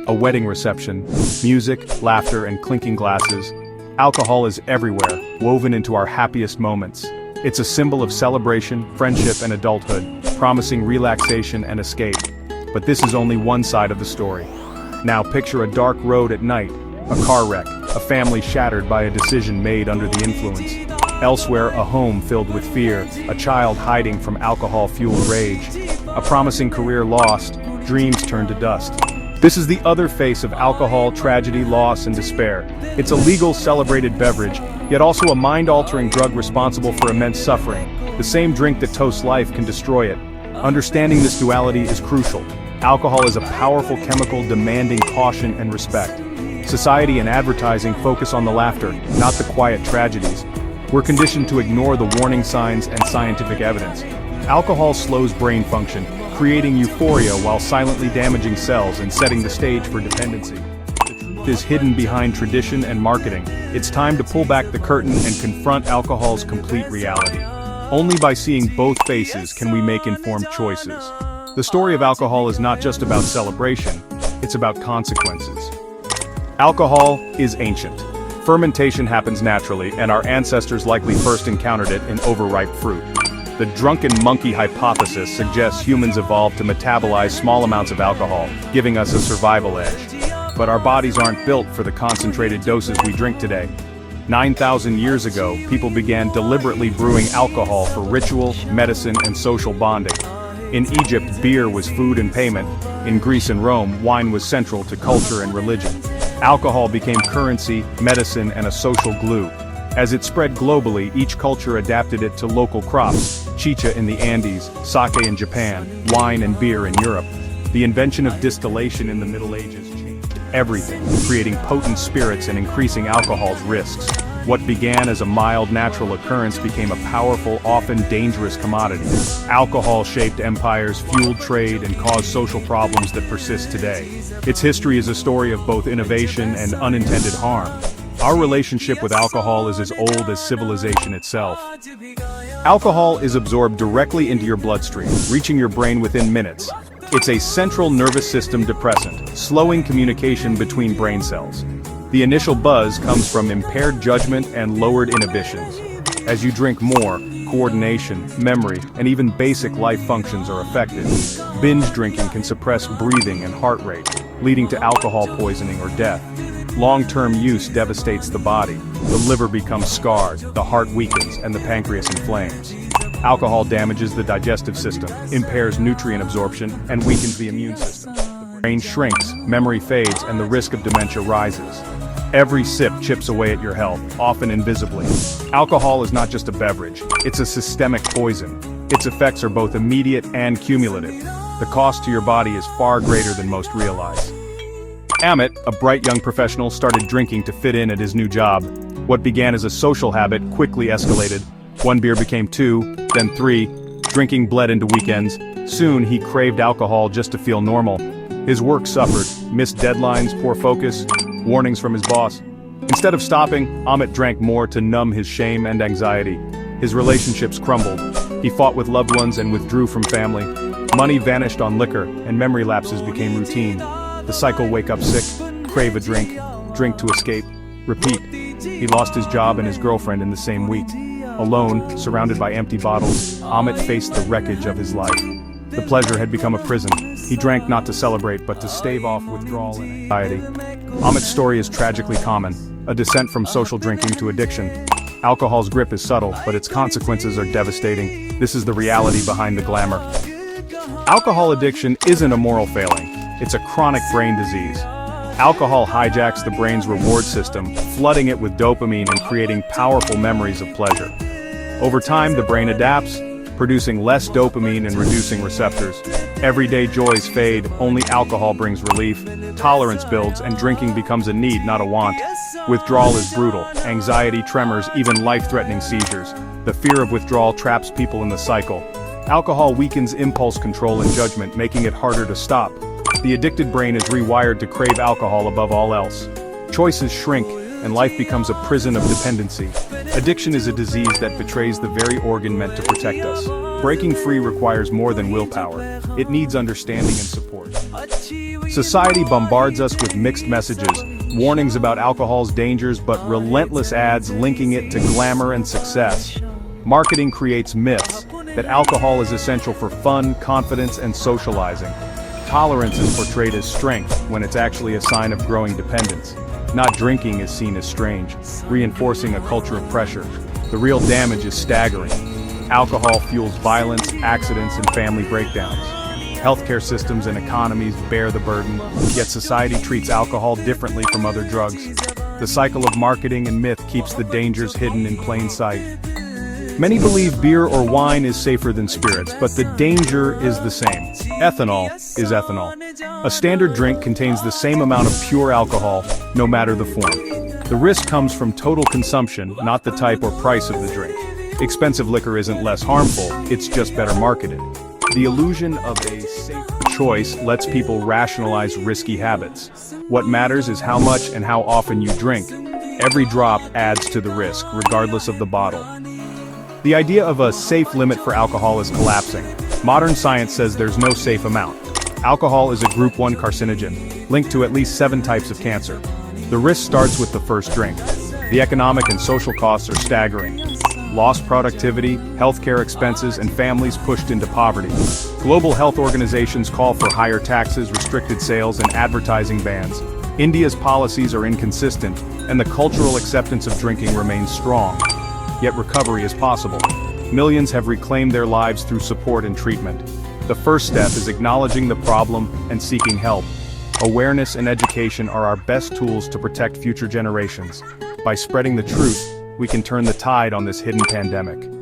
a wedding reception, music, laughter, and clinking glasses. Alcohol is everywhere, woven into our happiest moments. It's a symbol of celebration, friendship, and adulthood, promising relaxation and escape. But this is only one side of the story. Now picture a dark road at night, a car wreck, a family shattered by a decision made under the influence. Elsewhere, a home filled with fear, a child hiding from alcohol-fueled rage. A promising career lost, dreams turned to dust. This is the other face of alcohol, tragedy, loss, and despair. It's a legal, celebrated beverage, yet also a mind-altering drug responsible for immense suffering. The same drink that toasts life can destroy it. Understanding this duality is crucial. Alcohol is a powerful chemical demanding caution and respect. Society and advertising focus on the laughter, not the quiet tragedies. We're conditioned to ignore the warning signs and scientific evidence. Alcohol slows brain function, creating euphoria while silently damaging cells and setting the stage for dependency. The truth is hidden behind tradition and marketing. It's time to pull back the curtain and confront alcohol's complete reality. Only by seeing both faces can we make informed choices. The story of alcohol is not just about celebration, it's about consequences. Alcohol is ancient. Fermentation happens naturally, and our ancestors likely first encountered it in overripe fruit. The drunken monkey hypothesis suggests humans evolved to metabolize small amounts of alcohol, giving us a survival edge. But our bodies aren't built for the concentrated doses we drink today. 9,000 years ago, people began deliberately brewing alcohol for ritual, medicine, and social bonding. In Egypt, beer was food and payment. In Greece and Rome, wine was central to culture and religion. Alcohol became currency, medicine, and a social glue. As it spread globally, each culture adapted it to local crops: chicha in the Andes, sake in Japan, wine and beer in Europe. The invention of distillation in the Middle Ages changed everything, creating potent spirits and increasing alcohol's risks. What began as a mild natural occurrence became a powerful, often dangerous commodity. Alcohol shaped empires, fueled trade, and caused social problems that persist today. Its history is a story of both innovation and unintended harm. Our relationship with alcohol is as old as civilization itself. Alcohol is absorbed directly into your bloodstream, reaching your brain within minutes. It's a central nervous system depressant, slowing communication between brain cells. The initial buzz comes from impaired judgment and lowered inhibitions. As you drink more, coordination, memory, and even basic life functions are affected. Binge drinking can suppress breathing and heart rate, leading to alcohol poisoning or death. Long-term use devastates the body. The liver becomes scarred, the heart weakens, and the pancreas inflames. Alcohol damages the digestive system, impairs nutrient absorption, and weakens the immune system. The brain shrinks, memory fades, and the risk of dementia rises. Every sip chips away at your health, often invisibly. Alcohol is not just a beverage, it's a systemic poison. Its effects are both immediate and cumulative. The cost to your body is far greater than most realize. Amit, a bright young professional, started drinking to fit in at his new job. What began as a social habit quickly escalated. One beer became 2, then 3. Drinking bled into weekends. Soon he craved alcohol just to feel normal. His work suffered, missed deadlines, poor focus, warnings from his boss. Instead of stopping, Amit drank more to numb his shame and anxiety. His relationships crumbled. He fought with loved ones and withdrew from family. Money vanished on liquor, and memory lapses became routine. The cycle: wake up sick, crave a drink, drink to escape, repeat. He lost his job and his girlfriend in the same week. Alone, surrounded by empty bottles, Amit faced the wreckage of his life. The pleasure had become a prison. He drank not to celebrate, but to stave off withdrawal and anxiety. Amit's story is tragically common, a descent from social drinking to addiction. Alcohol's grip is subtle, but its consequences are devastating. This is the reality behind the glamour. Alcohol addiction isn't a moral failing. It's a chronic brain disease. Alcohol hijacks the brain's reward system, flooding it with dopamine and creating powerful memories of pleasure. Over time, the brain adapts, producing less dopamine and reducing receptors. Everyday joys fade, only alcohol brings relief. Tolerance builds, and drinking becomes a need, not a want. Withdrawal is brutal. Anxiety, tremors, even life-threatening seizures. The fear of withdrawal traps people in the cycle. Alcohol weakens impulse control and judgment, making it harder to stop. The addicted brain is rewired to crave alcohol above all else. Choices shrink, and life becomes a prison of dependency. Addiction is a disease that betrays the very organ meant to protect us. Breaking free requires more than willpower. It needs understanding and support. Society bombards us with mixed messages, warnings about alcohol's dangers but relentless ads linking it to glamour and success. Marketing creates myths that alcohol is essential for fun, confidence, and socializing. Tolerance is portrayed as strength when it's actually a sign of growing dependence. Not drinking is seen as strange, reinforcing a culture of pressure. The real damage is staggering. Alcohol fuels violence, accidents, and family breakdowns. Healthcare systems and economies bear the burden, yet society treats alcohol differently from other drugs. The cycle of marketing and myth keeps the dangers hidden in plain sight. Many believe beer or wine is safer than spirits, but the danger is the same. Ethanol is ethanol. A standard drink contains the same amount of pure alcohol, no matter the form. The risk comes from total consumption, not the type or price of the drink. Expensive liquor isn't less harmful, it's just better marketed. The illusion of a safe choice lets people rationalize risky habits. What matters is how much and how often you drink. Every drop adds to the risk, regardless of the bottle. The idea of a safe limit for alcohol is collapsing. Modern science says there's no safe amount. Alcohol is a Group 1 carcinogen, linked to at least 7 types of cancer. The risk starts with the first drink. The economic and social costs are staggering. Lost productivity, healthcare expenses, and families pushed into poverty. Global health organizations call for higher taxes, restricted sales, and advertising bans. India's policies are inconsistent, and the cultural acceptance of drinking remains strong. Yet recovery is possible. Millions have reclaimed their lives through support and treatment. The first step is acknowledging the problem and seeking help. Awareness and education are our best tools to protect future generations. By spreading the truth, we can turn the tide on this hidden pandemic.